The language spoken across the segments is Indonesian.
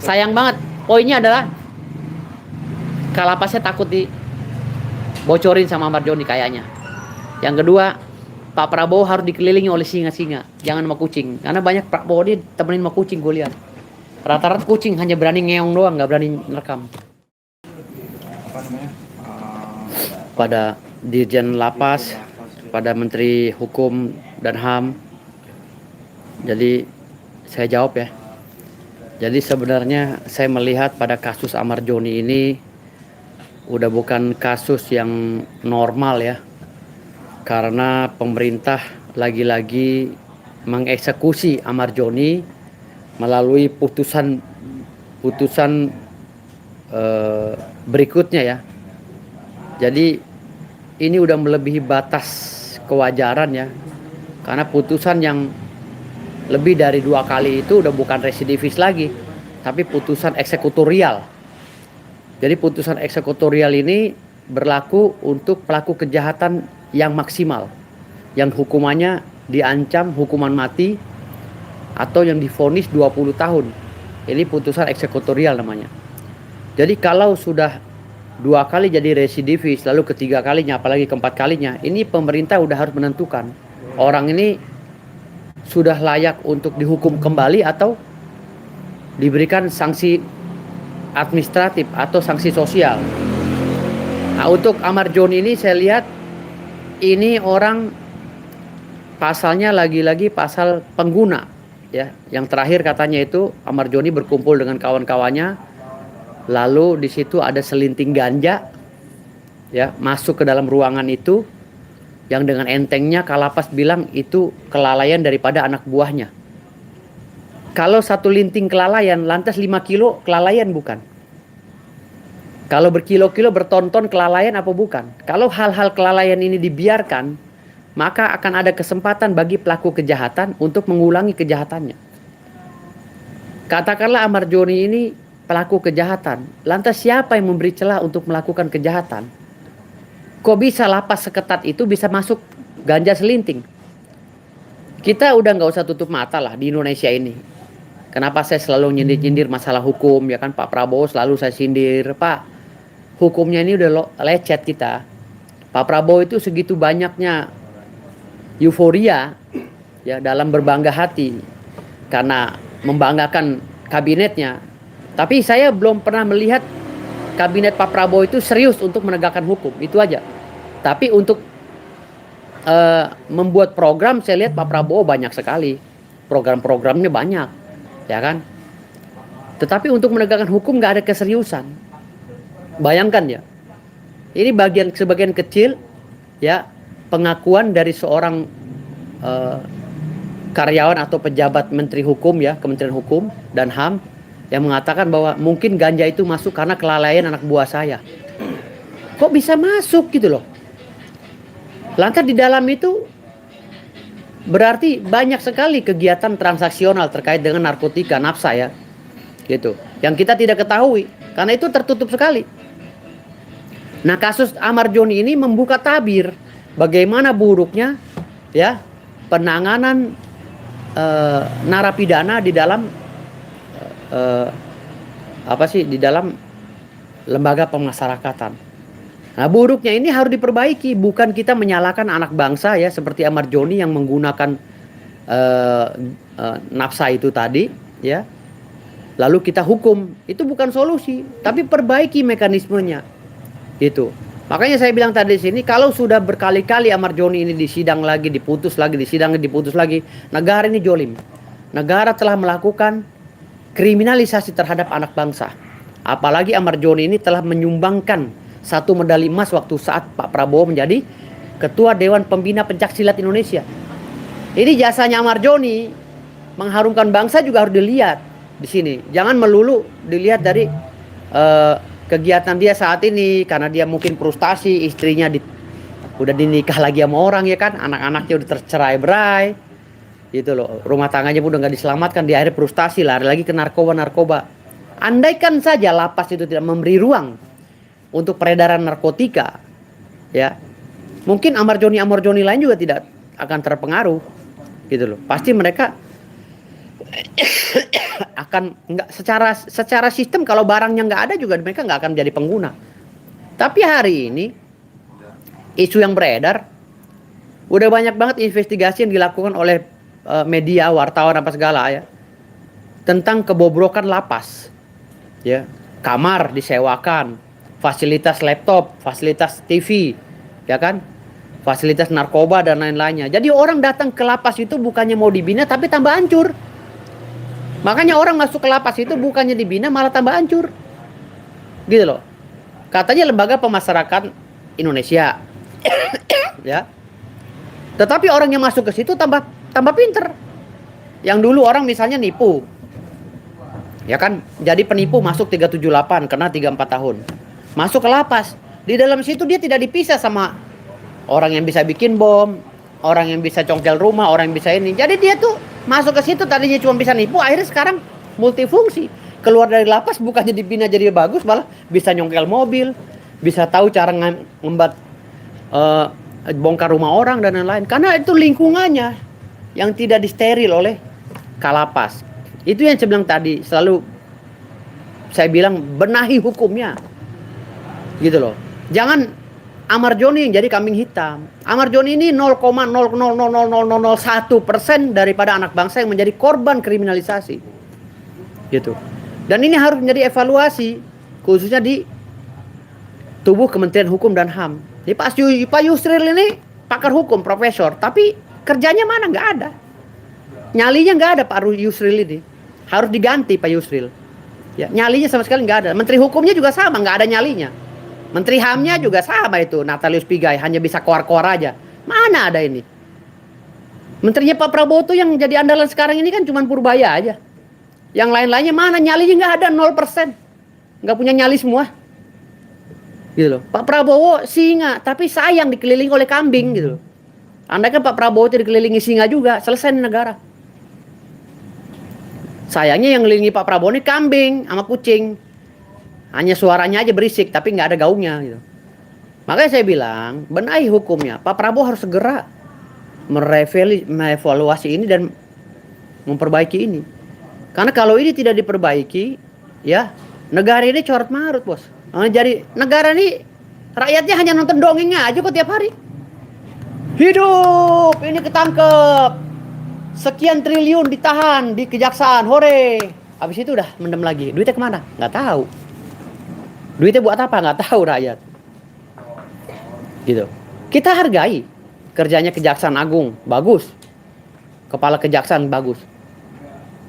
Sayang banget. Poinnya adalah Kalapasnya takut dibocorin sama Marjoni kayaknya. Yang kedua, Pak Prabowo harus dikelilingi oleh singa-singa, jangan sama kucing. Karena banyak Pak Prabowo dia temenin sama kucing gue lihat. Rata-rata kucing hanya berani ngeong doang, nggak berani rekam. Apa namanya? Pada Dirjen Lapas, pada Menteri Hukum dan HAM. Jadi saya jawab ya. Jadi sebenarnya saya melihat pada kasus Amarjoni ini udah bukan kasus yang normal ya. Karena pemerintah lagi-lagi mengeksekusi Amarjoni melalui putusan berikutnya ya. Jadi ini udah melebihi batas kewajaran ya. Karena putusan yang lebih dari 2 kali itu udah bukan residivis lagi, tapi putusan eksekutorial. Jadi putusan eksekutorial ini berlaku untuk pelaku kejahatan yang maksimal, yang hukumannya diancam hukuman mati atau yang divonis 20 tahun. Ini putusan eksekutorial namanya. Jadi kalau sudah 2 kali jadi residivis, lalu ketiga kalinya, apalagi keempat kalinya, ini pemerintah udah harus menentukan orang ini sudah layak untuk dihukum kembali atau diberikan sanksi administratif atau sanksi sosial. Nah, untuk Amarjoni ini saya lihat ini orang pasalnya lagi-lagi pasal pengguna ya. Yang terakhir katanya itu Amarjoni berkumpul dengan kawan-kawannya, lalu di situ ada selinting ganja ya, masuk ke dalam ruangan itu, yang dengan entengnya Kalapas bilang itu kelalaian daripada anak buahnya. Kalau satu linting kelalaian, lantas 5 kilo kelalaian bukan? Kalau berkilo-kilo, bertonton kelalaian apa bukan? Kalau hal-hal kelalaian ini dibiarkan, maka akan ada kesempatan bagi pelaku kejahatan untuk mengulangi kejahatannya. Katakanlah Amarjoni ini pelaku kejahatan, lantas siapa yang memberi celah untuk melakukan kejahatan? Kok bisa lapas seketat itu bisa masuk ganja selinting? Kita udah nggak usah tutup mata lah di Indonesia ini. Kenapa saya selalu nyindir-nyindir masalah hukum ya kan? Pak Prabowo selalu saya sindir, Pak, hukumnya ini udah lecet kita. Pak Prabowo itu segitu banyaknya euforia ya dalam berbangga hati karena membanggakan kabinetnya. Tapi saya belum pernah melihat kabinet Pak Prabowo itu serius untuk menegakkan hukum, itu aja. Tapi untuk membuat program, saya lihat Pak Prabowo banyak sekali. Program-programnya banyak, ya kan? Tetapi untuk menegakkan hukum nggak ada keseriusan. Bayangkan ya, ini sebagian kecil, ya, pengakuan dari seorang karyawan atau pejabat Menteri Hukum ya, Kementerian Hukum dan HAM, yang mengatakan bahwa mungkin ganja itu masuk karena kelalaian anak buah saya. Kok bisa masuk gitu loh? Lantas di dalam itu berarti banyak sekali kegiatan transaksional terkait dengan narkotika, nafsa ya. Gitu. Yang kita tidak ketahui karena itu tertutup sekali. Nah, kasus Amarjoni ini membuka tabir bagaimana buruknya ya penanganan narapidana di dalam di dalam lembaga pemasyarakatan. Nah, buruknya ini harus diperbaiki, bukan kita menyalahkan anak bangsa ya seperti Amarjoni yang menggunakan nafsa itu tadi ya. Lalu kita hukum, itu bukan solusi, tapi perbaiki mekanismenya. Gitu. Makanya saya bilang tadi di sini, kalau sudah berkali-kali Amarjoni ini disidang lagi, diputus lagi, disidang, diputus lagi, negara ini jolim. Negara telah melakukan kriminalisasi terhadap anak bangsa. Apalagi Amarjoni ini telah menyumbangkan 1 medali emas waktu saat Pak Prabowo menjadi Ketua Dewan Pembina Pencaksilat Indonesia. Ini jasanya Amarjoni mengharumkan bangsa juga harus dilihat di sini. Jangan melulu dilihat dari kegiatan dia saat ini karena dia mungkin frustasi, istrinya udah dinikah lagi sama orang ya kan, anak-anaknya udah tercerai-berai. Gitu loh, rumah tangganya pun udah nggak diselamatkan, dia akhirnya frustasi lari lagi ke narkoba. Andaikan saja lapas itu tidak memberi ruang untuk peredaran narkotika ya, mungkin Amarjoni lain juga tidak akan terpengaruh gitu loh. Pasti mereka akan nggak secara sistem, kalau barangnya nggak ada juga mereka nggak akan jadi pengguna. Tapi hari ini isu yang beredar, udah banyak banget investigasi yang dilakukan oleh media, wartawan apa segala ya, tentang kebobrokan lapas. Ya, kamar disewakan, fasilitas laptop, fasilitas TV, ya kan? Fasilitas narkoba dan lain-lainnya. Jadi orang datang ke lapas itu bukannya mau dibina tapi tambah hancur. Makanya orang masuk ke lapas itu bukannya dibina malah tambah hancur. Gitu loh. Katanya lembaga pemasyarakatan Indonesia. Ya. Tetapi orang yang masuk ke situ tambah pinter. Yang dulu orang misalnya nipu. Ya kan, jadi penipu masuk 378 kena 34 tahun. Masuk ke lapas. Di dalam situ dia tidak dipisah sama orang yang bisa bikin bom, orang yang bisa congkel rumah, orang yang bisa ini. Jadi dia tuh masuk ke situ tadinya cuma bisa nipu, akhirnya sekarang multifungsi. Keluar dari lapas bukannya dibina jadi bagus, malah bisa nyongkel mobil, bisa tahu cara bongkar rumah orang dan lain-lain. Karena itu lingkungannya yang tidak disteril oleh kalapas. Itu yang saya bilang tadi, selalu saya bilang benahi hukumnya. Gitu loh. Jangan Amar Joni yang jadi kambing hitam. Amar Joni ini 0,0000001% daripada anak bangsa yang menjadi korban kriminalisasi. Gitu. Dan ini harus menjadi evaluasi khususnya di tubuh Kementerian Hukum dan HAM. Jadi Pak Yusril ini pakar hukum, profesor, tapi kerjanya mana? Nggak ada. Nyalinya nggak ada Pak Yusril ini. Harus diganti Pak Yusril. Ya, nyalinya sama sekali nggak ada. Menteri Hukumnya juga sama, nggak ada nyalinya. Menteri HAM-nya juga sama itu, Natalius Pigai, hanya bisa koar-koar aja. Mana ada ini? Menterinya Pak Prabowo tuh yang jadi andalan sekarang ini kan cuma Purbaya aja. Yang lain-lainnya mana? Nyalinya nggak ada, 0%. Nggak punya nyali semua. Gitu loh. Pak Prabowo singa, tapi sayang dikelilingi oleh kambing gitu loh. Andai kan Pak Prabowo itu dikelilingi singa juga, selesai nih negara. Sayangnya yang ngelilingi Pak Prabowo ini kambing sama kucing. Hanya suaranya aja berisik, tapi nggak ada gaungnya gitu. Makanya saya bilang, benahi hukumnya. Pak Prabowo harus segera merevaluasi ini dan memperbaiki ini. Karena kalau ini tidak diperbaiki, ya negara ini coret marut, bos. Jadi negara ini rakyatnya hanya nonton dongengnya aja kok tiap hari. Hidup, ini ketangkep. Sekian triliun ditahan di kejaksaan, hore. Habis itu udah mendem lagi. Duitnya kemana? Nggak tahu. Duitnya buat apa? Nggak tahu rakyat. Gitu. Kita hargai kerjanya Kejaksaan Agung, bagus. Kepala Kejaksaan bagus.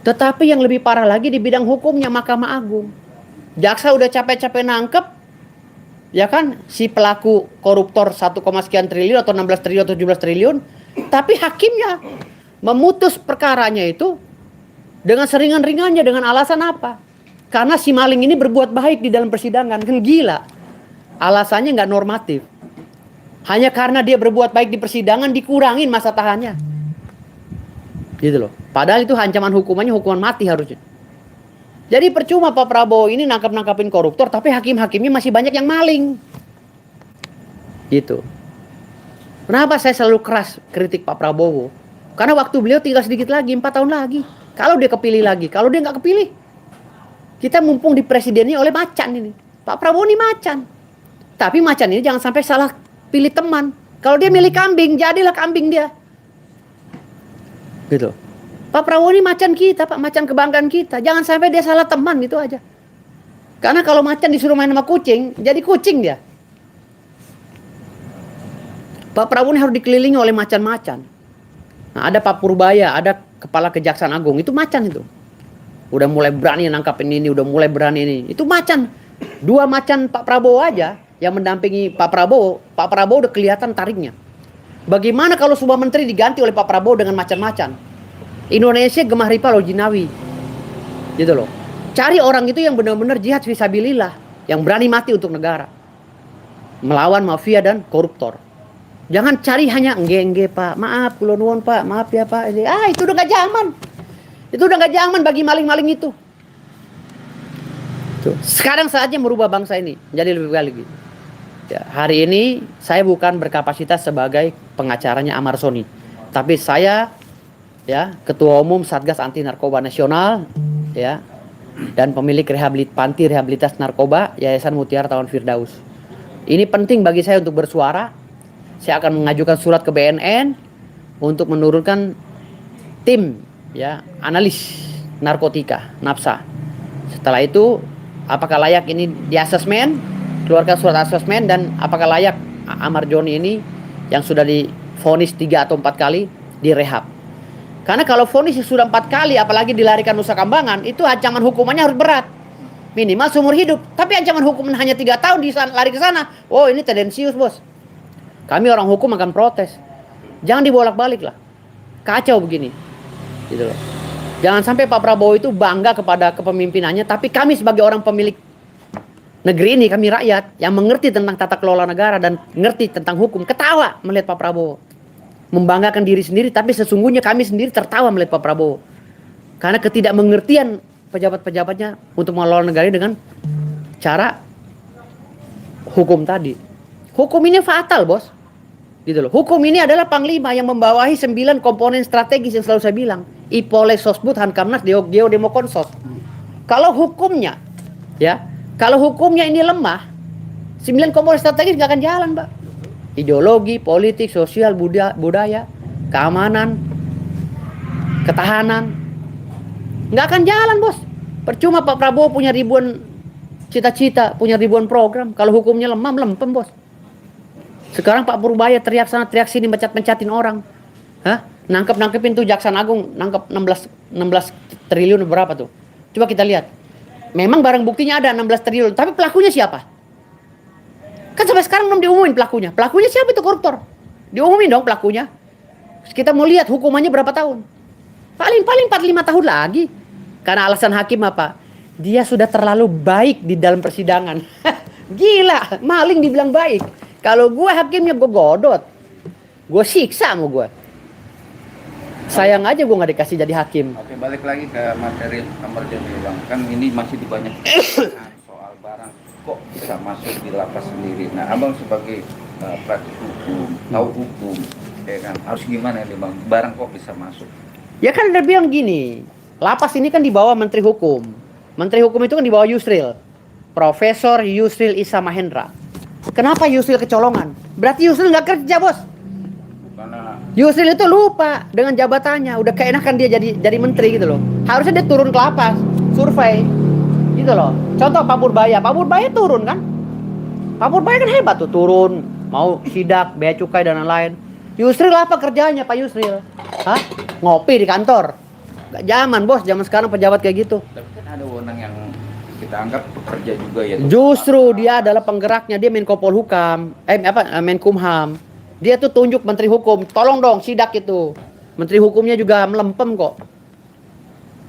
Tetapi yang lebih parah lagi di bidang hukumnya Mahkamah Agung. Jaksa udah capek-capek nangkep, ya kan, si pelaku koruptor 1, sekian triliun atau 16 triliun atau 17 triliun, tapi hakimnya memutus perkaranya itu dengan seringan-ringannya, dengan alasan apa? Karena si maling ini berbuat baik di dalam persidangan. Kan gila. Alasannya nggak normatif. Hanya karena dia berbuat baik di persidangan dikurangin masa tahannya. Gitu loh. Padahal itu ancaman hukumannya hukuman mati harusnya. Jadi percuma Pak Prabowo ini nangkap-nangkapin koruptor, tapi hakim-hakimnya masih banyak yang maling. Gitu. Kenapa saya selalu keras kritik Pak Prabowo? Karena waktu beliau tinggal sedikit lagi, 4 tahun lagi. Kalau dia kepilih lagi, kalau dia nggak kepilih, kita mumpung di presidennya oleh macan ini. Pak Prabowo ini macan. Tapi macan ini jangan sampai salah pilih teman. Kalau dia milih kambing, jadilah kambing dia. Gitu. Pak Prabowo ini macan kita, Pak, macan kebanggaan kita. Jangan sampai dia salah teman, itu aja. Karena kalau macan disuruh main sama kucing, jadi kucing dia. Pak Prabowo ini harus dikelilingi oleh macan-macan. Nah, ada Pak Purbaya, ada Kepala Kejaksaan Agung, itu macan itu. Udah mulai berani nangkapin ini, udah mulai berani ini. Itu macan. 2 macan Pak Prabowo aja yang mendampingi Pak Prabowo udah kelihatan tariknya. Bagaimana kalau sebuah menteri diganti oleh Pak Prabowo dengan macan-macan? Indonesia gemah ripa loh jinawi. Gitu loh. Cari orang itu yang benar-benar jihad fisabilillah, yang berani mati untuk negara. Melawan mafia dan koruptor. Jangan cari hanya engge Pak, maaf kula nuwun Pak, maaf ya Pak. Itu udah gak zaman. Itu udah gak zaman bagi maling-maling itu. Tuh. Sekarang saatnya merubah bangsa ini menjadi lebih baik lagi. Ya, hari ini saya bukan berkapasitas sebagai pengacaranya Amar Soni, tapi saya ya, Ketua Umum Satgas Anti Narkoba Nasional, ya, dan pemilik Panti Rehabilitas Narkoba Yayasan Mutiara Tawan Firdaus. Ini penting bagi saya untuk bersuara. Saya akan mengajukan surat ke BNN untuk menurunkan tim, ya, analis narkotika NAPSA. Setelah itu, apakah layak ini diasesmen, keluarkan surat asesmen, dan apakah layak Ahmad Joni ini yang sudah divonis 3 atau 4 kali direhab. Karena kalau vonis sudah 4 kali, apalagi dilarikan Nusa Kambangan, itu ancaman hukumannya harus berat. Minimal seumur hidup. Tapi ancaman hukuman hanya 3 tahun lari ke sana. Oh, ini tendensius, bos. Kami orang hukum akan protes. Jangan dibolak-balik lah. Kacau begini. Gitu loh. Jangan sampai Pak Prabowo itu bangga kepada kepemimpinannya, tapi kami sebagai orang pemilik negeri ini, kami rakyat yang mengerti tentang tata kelola negara dan mengerti tentang hukum, ketawa melihat Pak Prabowo. Membanggakan diri sendiri, tapi sesungguhnya kami sendiri tertawa melihat Pak Prabowo. Karena ketidakmengertian pejabat-pejabatnya untuk mengelola negara dengan cara hukum tadi. Hukum ini fatal, bos. Gitu loh. Hukum ini adalah panglima yang membawahi 9 komponen strategis yang selalu saya bilang. Ipolek, Sosbud, Hankamnas, Geodemokonsos. Kalau hukumnya, ya, kalau hukumnya ini lemah, 9 komponen strategis nggak akan jalan, Pak. Ideologi, politik, sosial, budaya, keamanan, ketahanan, nggak akan jalan, bos. Percuma Pak Prabowo punya ribuan cita-cita, punya ribuan program, kalau hukumnya lemah, melempem, bos. Sekarang Pak Purbaya teriak sana, teriak sini, mencat-mencatin orang. Hah? Nangkep-nangkepin tuh Jaksa Agung, nangkep 16 triliun berapa tuh? Coba kita lihat. Memang barang buktinya ada 16 triliun, tapi pelakunya siapa? Kan sampai sekarang belum diumumin pelakunya. Pelakunya siapa itu koruptor? Diumumin dong pelakunya. Kita mau lihat hukumannya berapa tahun. Paling 4-5 tahun lagi. Karena alasan hakim apa? Dia sudah terlalu baik di dalam persidangan. Gila, maling dibilang baik. Kalau gue hakimnya gue godot. Gue siksa sama gue. Sayang aja gue gak dikasih jadi hakim. Oke, balik lagi ke materi Ahmad Joni, Bang. Kan ini masih dibanyak soal barang kok bisa masuk di lapas sendiri. Nah, abang sebagai praktik hukum, tahu hukum, ya kan, harus gimana nih, Bang? Barang kok bisa masuk? Ya kan udah bilang gini, lapas ini kan di bawah Menteri Hukum. Menteri Hukum itu kan di bawah Yusril, Profesor Yusril Issa Mahendra. Kenapa Yusril kecolongan? Berarti Yusril nggak kerja, bos. Karena Yusril itu lupa dengan jabatannya, udah keenakan dia jadi menteri gitu loh. Harusnya dia turun ke lapas, survei. Gitu loh. Contoh Pak Purbaya turun kan? Pak Purbaya kan hebat tuh, turun, mau sidak, bea cukai dan lain-lain. Yusril apa kerjanya Pak Yusril? Hah? Ngopi di kantor. Gak zaman, bos, zaman sekarang pejabat kayak gitu. tapi kan ada wewenang yang kita anggap pekerja juga ya. Justru dia adalah penggeraknya, dia Menko Polhukam, Menkumham. Dia tuh tunjuk Menteri Hukum, tolong dong sidak itu. Menteri Hukumnya juga melempem kok.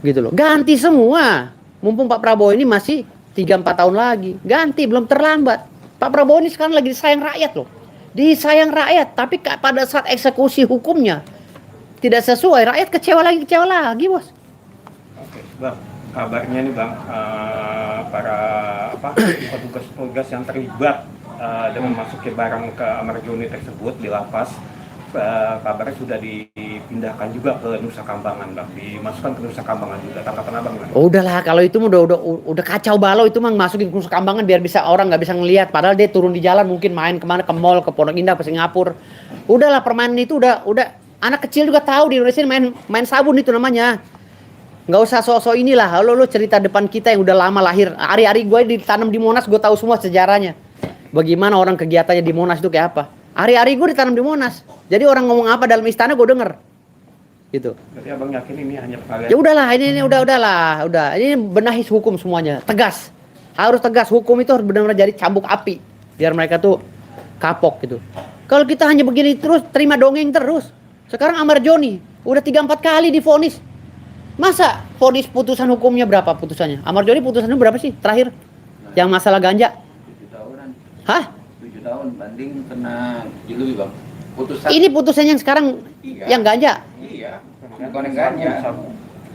Gitu loh. Ganti semua. Mumpung Pak Prabowo ini masih 3-4 tahun lagi. Ganti, belum terlambat. Pak Prabowo ini sekarang lagi disayang rakyat loh. Disayang rakyat, tapi pada saat eksekusi hukumnya tidak sesuai, rakyat kecewa lagi, bos. Oke, Bang. Kabarnya nih, Bang, para petugas-petugas yang terlibat dengan masuknya barang ke Ahmad Joni tersebut di lapas, kabarnya sudah dipindahkan juga ke Nusa Kambangan, Bang. Dimasukkan ke Nusa Kambangan juga. Tanggapan Abang, Bang? Udahlah, kalau itu udah kacau balau, itu mah masukin ke Nusa Kambangan biar bisa orang nggak bisa ngelihat. Padahal dia turun di jalan, mungkin main kemana, ke mall, ke Pondok Indah, ke Singapura. Udahlah, permainan itu udah anak kecil juga tahu di Indonesia main sabun itu namanya. Nggak usah sok-sok inilah. Lo cerita depan kita yang udah lama lahir. Ari-ari gue ditanam di Monas, gue tahu semua sejarahnya. Bagaimana orang kegiatannya di Monas itu kayak apa. Ari-ari gue ditanam di Monas. Jadi orang ngomong apa dalam istana gue denger. Gitu. Berarti Abang yakin ini hanya perkara. Ya udahlah, ini udah. Ini benahi hukum semuanya, tegas. Harus tegas, hukum itu harus benar-benar jadi cambuk api biar mereka tuh kapok gitu. Kalau kita hanya begini terus, terima dongeng terus. Sekarang Ahmad Joni udah 3-4 kali divonis. Masa vonis putusan hukumnya berapa putusannya? Ahmad Joni putusannya berapa sih terakhir? Yang masalah ganja? 7 tahunan. Hah? 7 tahun banding kena Jilui, Bang. Putusan. Ini putusan yang sekarang yang ganja? Iya. Bukan yang ganja.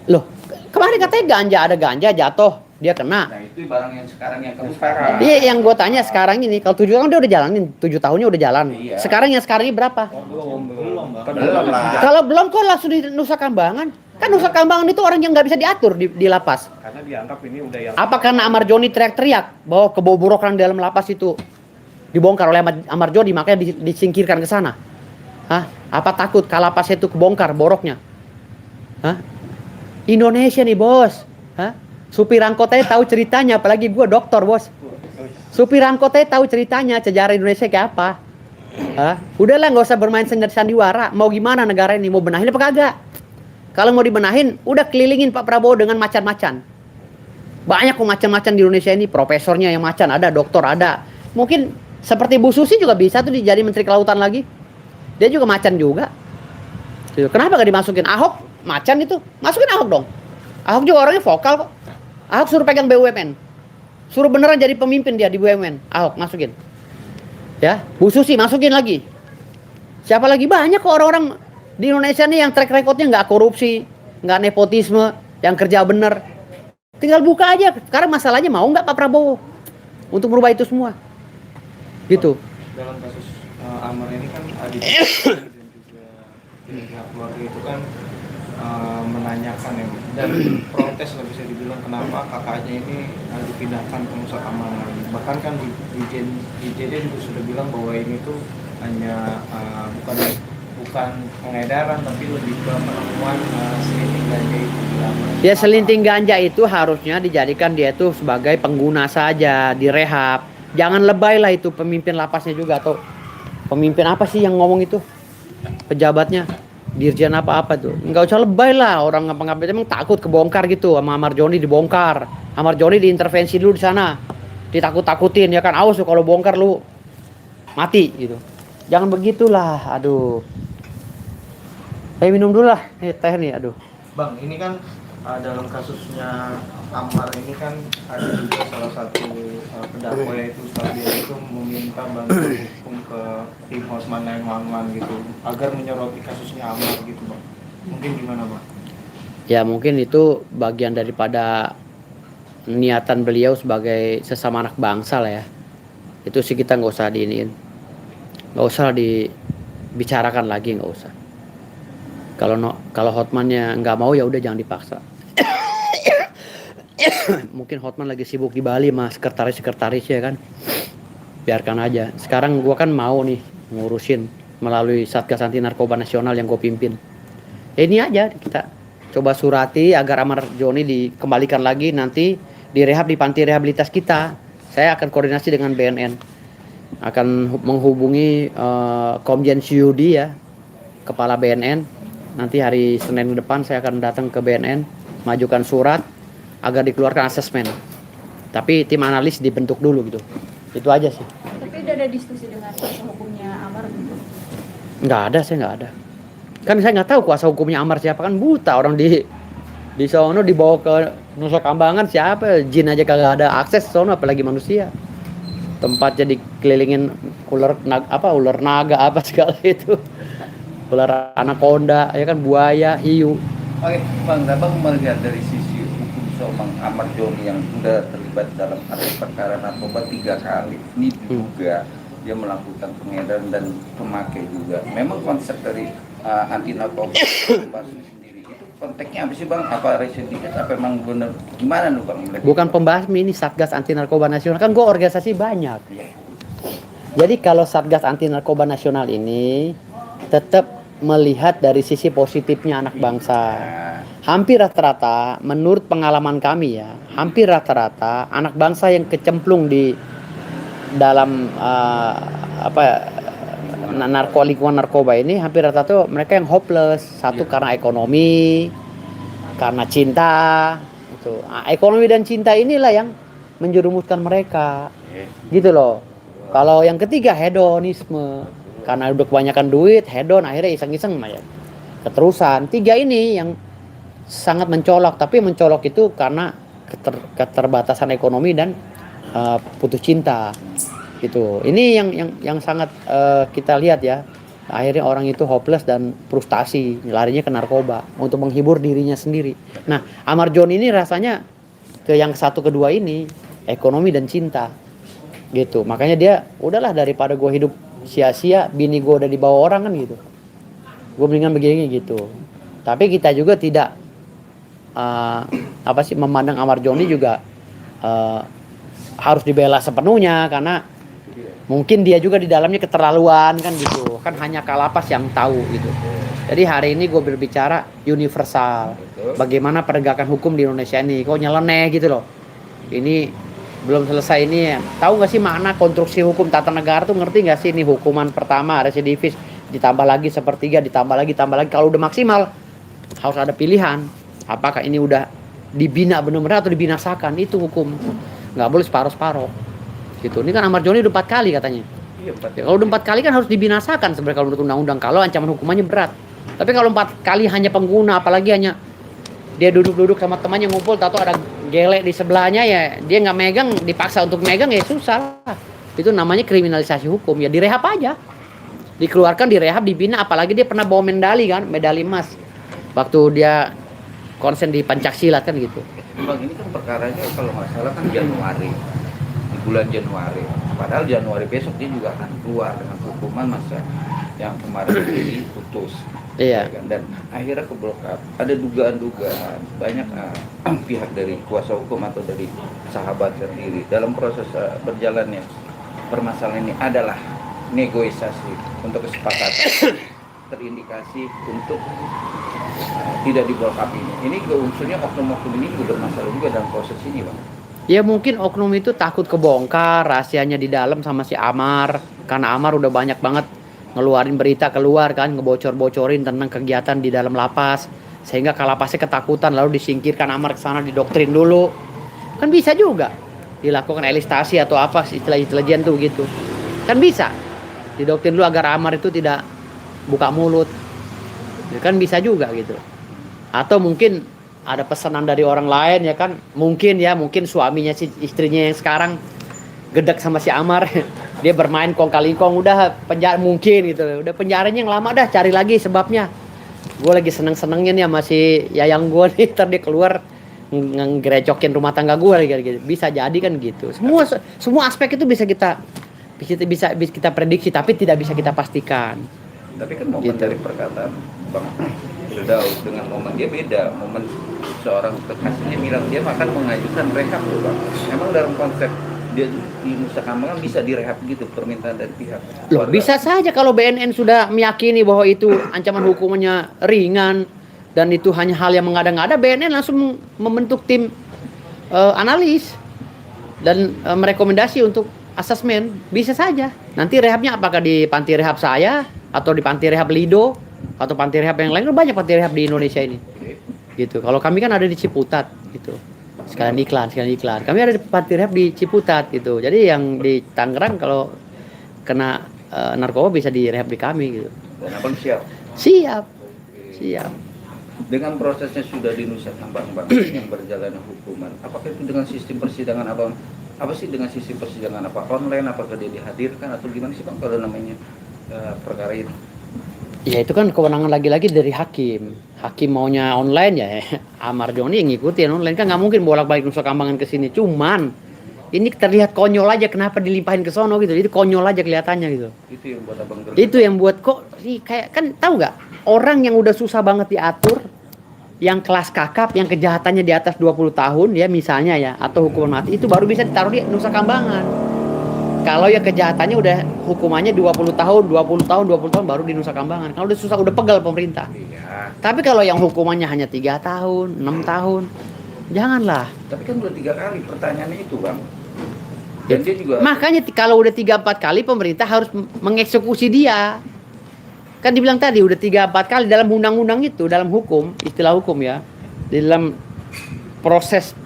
Loh, kemarin katanya ganja, ada ganja jatuh, dia kena. Nah, itu barang yang sekarang yang kamu sekarang. Iya, yang gue tanya sekarang ini, kalau 7 tahun dia udah jalanin, 7 tahunnya udah jalan. Iya. Sekarang yang sekarang ini berapa? Belum. Kan Belum lah. Kalau belum kok langsung di Nusa Kambangan. Kan Nusa Kambangan itu orang yang nggak bisa diatur di lapas. karena dianggap ini udah yang Apa karena Amar Joni teriak-teriak bahwa kebobrokan dalam lapas itu dibongkar oleh Amar Joni makanya disingkirkan ke sana? Hah? Apa takut kalapas itu kebongkar boroknya? Hah? Indonesia nih bos. Hah? Supir angkotnya tahu ceritanya, apalagi gue dokter bos. Supir angkotnya tahu ceritanya sejarah Indonesia kayak apa. Hah? Udahlah nggak usah bermain sandiwara. Mau gimana negara ini? Mau benahin apa kagak? Kalau mau dibenahin, udah kelilingin Pak Prabowo dengan macan-macan. Banyak kok macan-macan di Indonesia ini, profesornya yang macan ada, doktor ada. Mungkin seperti Bu Susi juga bisa tuh jadi Menteri Kelautan lagi. Dia juga macan juga. Kenapa gak dimasukin? Ahok macan itu, masukin Ahok dong. Ahok juga orangnya vokal kok. Ahok suruh pegang BUMN. Suruh beneran jadi pemimpin dia di BUMN. Ahok masukin. Ya, Bu Susi masukin lagi. Siapa lagi? Banyak kok orang-orang di Indonesia nih yang track recordnya nggak korupsi, nggak nepotisme, yang kerja bener. Tinggal buka aja. Sekarang masalahnya mau nggak Pak Prabowo untuk merubah itu semua? Gitu. Dalam kasus Amar ini kan adik dan juga pihak keluarga itu kan menanyakan ya dan protes lah bisa dibilang kenapa kakaknya ini dipindahkan ke Nusa Kambangan. Bahkan kan di JD juga sudah bilang bahwa ini tuh hanya bukan pengedaran tapi lebih ke penemuan selinting ganja itu di Amar. Ya selinting ganja itu harusnya dijadikan dia itu sebagai pengguna saja, direhab. Jangan lebay lah itu pemimpin lapasnya juga atau pemimpin apa sih yang ngomong itu? Pejabatnya, dirjen apa-apa tuh. Enggak usah lebay lah, orang ngapa-ngapain emang takut kebongkar gitu sama Amar Joni dibongkar. Amar Joni diintervensi dulu di sana. Ditakut-takutin ya kan, awas lu kalau bongkar lu mati gitu. Jangan begitulah, aduh. Saya minum dulu lah, teh nih, aduh. Bang, ini kan dalam kasusnya Amar ini kan ada juga salah satu pendakwa yaitu Ustadz Dia itu meminta bantuan hukum ke tim Hosman 911 gitu agar menyoroti kasusnya Amar gitu bang. Mungkin gimana bang? Ya mungkin itu bagian daripada niatan beliau sebagai sesama anak bangsa lah ya. Itu sih kita nggak usah diiniin, nggak usah dibicarakan lagi, nggak usah. Kalau Hotmannya nggak mau ya udah jangan dipaksa. Mungkin Hotman lagi sibuk di Bali sama sekretaris ya kan. Biarkan aja. Sekarang gua kan mau nih ngurusin melalui Satgas Anti Narkoba Nasional yang gue pimpin. Ya ini aja kita coba surati agar Amar Joni dikembalikan lagi nanti direhab di panti rehabilitas kita. Saya akan koordinasi dengan BNN. Akan menghubungi Komjen Syudi ya, Kepala BNN. Nanti hari Senin depan saya akan datang ke BNN, majukan surat agar dikeluarkan asesmen. Tapi tim analis dibentuk dulu gitu. Itu aja sih. Tapi udah ada diskusi dengan kuasa hukumnya Amar gitu? Nggak ada, saya nggak ada. Kan saya nggak tahu kuasa hukumnya Amar siapa, kan buta orang di sono dibawa ke Nusa Kambangan siapa, jin aja kagak ada akses sono apalagi manusia. Tempatnya dikelilingin ular naga apa segala itu. Ular anaconda ya kan, buaya, hiu. Oke, Bang, Abang melihat dari sisi hukum seorang Amar Joni yang sudah terlibat dalam kasus perkara narkoba 3 kali. Ini diduga dia melakukan pengedaran dan pemakai juga. Memang konsep dari anti narkoba sendiri itu konteksnya apa sih Bang? Apa residivis? Apa memang benar? Gimana lu Bang? Bukan pembasmi, ini Satgas Anti Narkoba Nasional. Kan gue organisasi banyak. Iya. Jadi kalau Satgas Anti Narkoba Nasional ini tetap melihat dari sisi positifnya anak bangsa. Hampir rata-rata, menurut pengalaman kami ya, hampir rata-rata anak bangsa yang kecemplung di dalam lingkungan narkoba ini hampir rata-rata mereka yang hopeless. Satu karena ekonomi, karena cinta. Itu. Ekonomi dan cinta inilah yang menjerumuskan mereka. Gitu loh. Kalau yang ketiga hedonisme. Karena udah kebanyakan duit, hedon, akhirnya iseng-iseng ya. Keterusan. 3 ini yang sangat mencolok, tapi mencolok itu karena keterbatasan ekonomi dan putus cinta. Gitu. Ini yang sangat kita lihat ya. Akhirnya orang itu hopeless dan frustasi, larinya ke narkoba untuk menghibur dirinya sendiri. Nah, Amar Joni ini rasanya ke yang satu kedua ini, ekonomi dan cinta. Gitu. Makanya dia udahlah daripada gue hidup sia-sia, bini gue udah dibawa orang kan gitu. gue mendingan begini gitu. Tapi kita juga tidak memandang Amar Joni juga harus dibela sepenuhnya, karena mungkin dia juga di dalamnya keterlaluan kan gitu. Kan hanya Kalapas yang tahu gitu. Jadi hari ini gue berbicara universal. Bagaimana penegakan hukum di Indonesia ini. Kok nyeleneh gitu loh. Ini belum selesai ini. Tahu gak sih makna konstruksi hukum tata negara tuh, ngerti gak sih? Ini hukuman pertama residivis, ditambah lagi sepertiga, ditambah lagi. Kalau udah maksimal harus ada pilihan. Apakah ini udah dibina benar-benar atau dibinasakan? Itu hukum. Nggak boleh separuh-separuh. Gitu. Ini kan Amar Joni udah 4 kali katanya. Iya, Ya, kalau udah 4 kali kan harus dibinasakan sebenarnya kalau menurut undang-undang, kalau ancaman hukumannya berat. Tapi kalau 4 kali hanya pengguna, apalagi hanya dia duduk-duduk sama temannya ngumpul, tahu ada gelek di sebelahnya, ya dia nggak megang, dipaksa untuk megang, ya susah. Itu namanya kriminalisasi hukum. Ya direhab aja, dikeluarkan, direhab, dibina. Apalagi dia pernah bawa medali kan, medali emas waktu dia konsen di Pancasila kan gitu. Bang, ini kan perkaranya kalau nggak salah kan Januari, di bulan Januari. Padahal Januari besok dia juga akan keluar dengan hukuman masa yang kemarin diputus. Iya. Dan akhirnya keblokap. Ada dugaan-dugaan banyak pihak dari kuasa hukum atau dari sahabat sendiri dalam proses berjalannya permasalahan ini adalah negosiasi untuk kesepakatan terindikasi untuk tidak diblokap ini. Ini unsurnya oknum-oknum ini juga bermasalah juga dalam proses ini, Bang. Ya mungkin oknum itu takut kebongkar rahasianya di dalam sama si Amar, karena Amar udah banyak banget ngeluarin berita keluar kan, ngebocor-bocorin tentang kegiatan di dalam lapas, sehingga Kalapasnya ketakutan lalu disingkirkan Amar ke sana, didoktrin dulu. Kan bisa juga dilakukan elistasi atau apa istilah-istilah tuh gitu. Kan bisa didoktrin dulu agar Amar itu tidak buka mulut. Ya kan bisa juga gitu. Atau mungkin ada pesanan dari orang lain ya kan, mungkin suaminya si istrinya yang sekarang gedek sama si Amar. Dia bermain kong kali kong, udah penjara mungkin gitu. Udah penjaranya yang lama dah, cari lagi sebabnya. Gue lagi seneng-senengnya nih sama si Yayang gue nih, ntar dia keluar ngerecokin rumah tangga gue lagi gitu. Bisa jadi kan gitu. Semua aspek itu bisa kita prediksi, tapi tidak bisa kita pastikan. Tapi kan momen Gitu. dari perkataan Bang Firdaus dengan momen dia beda. Momen seorang kekasihnya bilang dia akan mengajukan rehab loh, Bang. Emang dalam konsep dia di Nusa Kambangan bisa direhab gitu permintaan dari pihak Loh, keluarga? bisa saja kalau BNN sudah meyakini bahwa itu ancaman hukumannya ringan dan itu hanya hal yang mengada-ngada, BNN langsung membentuk tim analis dan merekomendasi untuk asesmen. Bisa saja. Nanti rehabnya apakah di panti rehab saya atau di panti rehab Lido atau panti rehab yang lain. Banyak panti rehab di Indonesia ini. Gitu. Kalau kami kan ada di Ciputat gitu. Sekalian iklan. Kami ada di panti rehab di Ciputat gitu. Jadi yang di Tangerang kalau kena narkoba bisa direhab di kami gitu. Dan Abang siap. Siap. Dengan prosesnya sudah di Nusa Kambangan Bang, yang berjalan hukuman, apakah itu dengan sistem persidangan Abang? Apa sih dengan sistem persidangan, apa online, apakah dia dihadirkan atau gimana sih Bang kalau namanya perkara ini? Ya itu kan kewenangan lagi-lagi dari hakim. Hakim maunya online ya Amar Joni yang ngikutin online, kan nggak mungkin bolak-balik Nusa Kambangan ke sini. Cuman ini terlihat konyol aja, kenapa dilimpahin ke sono gitu. Itu konyol aja kelihatannya gitu. Itu yang buat Abang gerget. Itu yang buat kok kayak kan, tahu nggak, orang yang udah susah banget diatur, yang kelas kakap, yang kejahatannya di atas 20 tahun ya misalnya ya, atau hukuman mati, itu baru bisa ditaruh di Nusa Kambangan. Kalau ya kejahatannya udah hukumannya 20 tahun baru di Nusa Kambangan. Kalau udah susah, udah pegal pemerintah. Iya. Tapi kalau yang hukumannya hanya 3 tahun, 6 tahun, janganlah. Tapi kan udah 3 kali pertanyaannya itu Bang. Dan dia juga Makanya kalau udah 3-4 kali pemerintah harus mengeksekusi dia. Kan dibilang tadi udah 3-4 kali dalam undang-undang itu, dalam hukum, istilah hukum ya, di dalam proses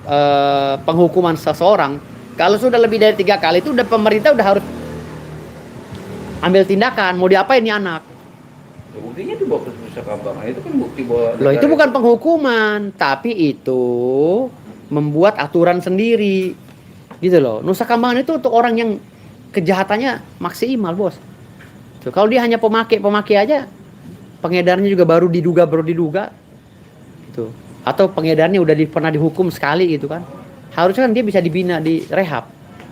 penghukuman seseorang, kalau sudah lebih dari 3 kali itu udah pemerintah udah harus ambil tindakan. Mau diapain nih anak? buktinya dibawa ke Nusa Kambangan, itu kan bukti bahwa Loh itu bukan penghukuman, tapi itu membuat aturan sendiri. Gitu loh. Nusa Kambangan itu untuk orang yang kejahatannya maksimal, Bos. Tuh, kalau dia hanya pemakai aja, pengedarnya juga baru diduga. Gitu. Atau pengedarnya udah pernah dihukum sekali gitu kan. Harusnya kan dia bisa dibina di rehab.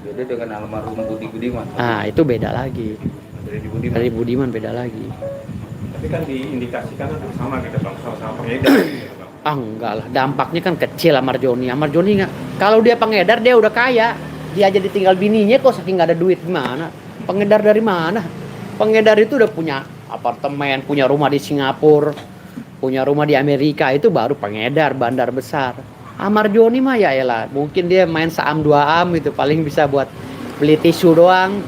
beda dengan almarhum Budi Budiman. Nah, itu beda lagi. Dari Budiman. Dari Budiman beda lagi. Tapi kan diindikasikan untuk sama gitu bang, sama-sama pengedar gitu bang. Ah enggak lah, dampaknya kan kecil Amar Joni. Amar Joni nggak, kalau dia pengedar dia udah kaya. Dia aja ditinggal bininya kok saking nggak ada duit gimana? Pengedar dari mana? Pengedar itu udah punya apartemen, punya rumah di Singapura, punya rumah di Amerika, itu baru pengedar bandar besar. Amar Joni mah ya elah, mungkin dia main saham 2 am itu paling bisa buat beli tisu doang.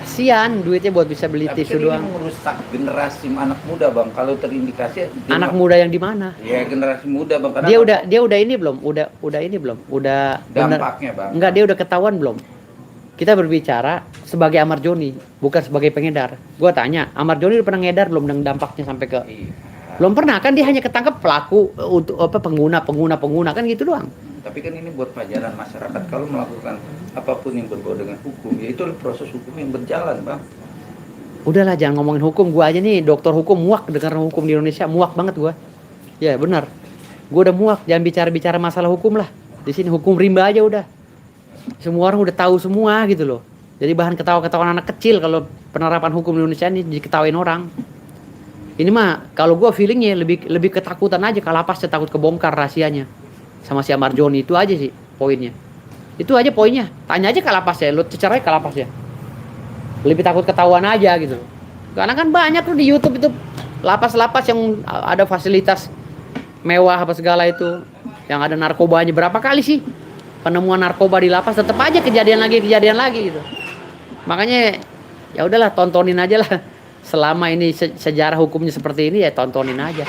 Kasian duitnya buat bisa beli Tapi tisu kan ini doang. merusak generasi anak muda bang. Kalau terindikasi Anak muda yang di mana? ya generasi muda bang. Karena Dia udah ini belum? Udah ini belum? Udah bener? dampaknya bang. Enggak, dia udah ketahuan belum? Kita berbicara sebagai Amar Joni, bukan sebagai pengedar. Gua tanya, Amar Joni udah pernah ngedar belum dengan dampaknya sampai ke? Iya. Belum pernah kan, dia hanya ketangkep pelaku untuk apa pengguna kan gitu doang. Tapi kan ini buat pelajaran masyarakat kalau melakukan apapun yang berbau dengan hukum, ya itu proses hukum yang berjalan bang. Udahlah jangan ngomongin hukum, gua aja nih dokter hukum muak dengar hukum di Indonesia, muak banget gua. Ya benar. Gua udah muak, jangan bicara-bicara masalah hukum lah. Di sini hukum rimba aja udah. Semua orang udah tahu semua gitu loh. Jadi bahan ketawa-ketawaan anak kecil kalau penerapan hukum di Indonesia ini diketawain orang. Ini mah kalau gua feelingnya lebih ketakutan aja, Kalapasnya takut kebongkar rahasianya sama si Amar Joni, itu aja sih poinnya. Itu aja poinnya. Tanya aja Kalapasnya, lu cerai Kalapasnya. Lebih takut ketahuan aja gitu loh. Karena kan banyak tuh di YouTube itu lapas-lapas yang ada fasilitas mewah apa segala itu, yang ada narkobanya. Berapa kali sih penemuan narkoba di lapas, tetap aja kejadian lagi gitu. Makanya ya udahlah, tontonin aja lah. Selama ini sejarah hukumnya seperti ini ya tontonin aja.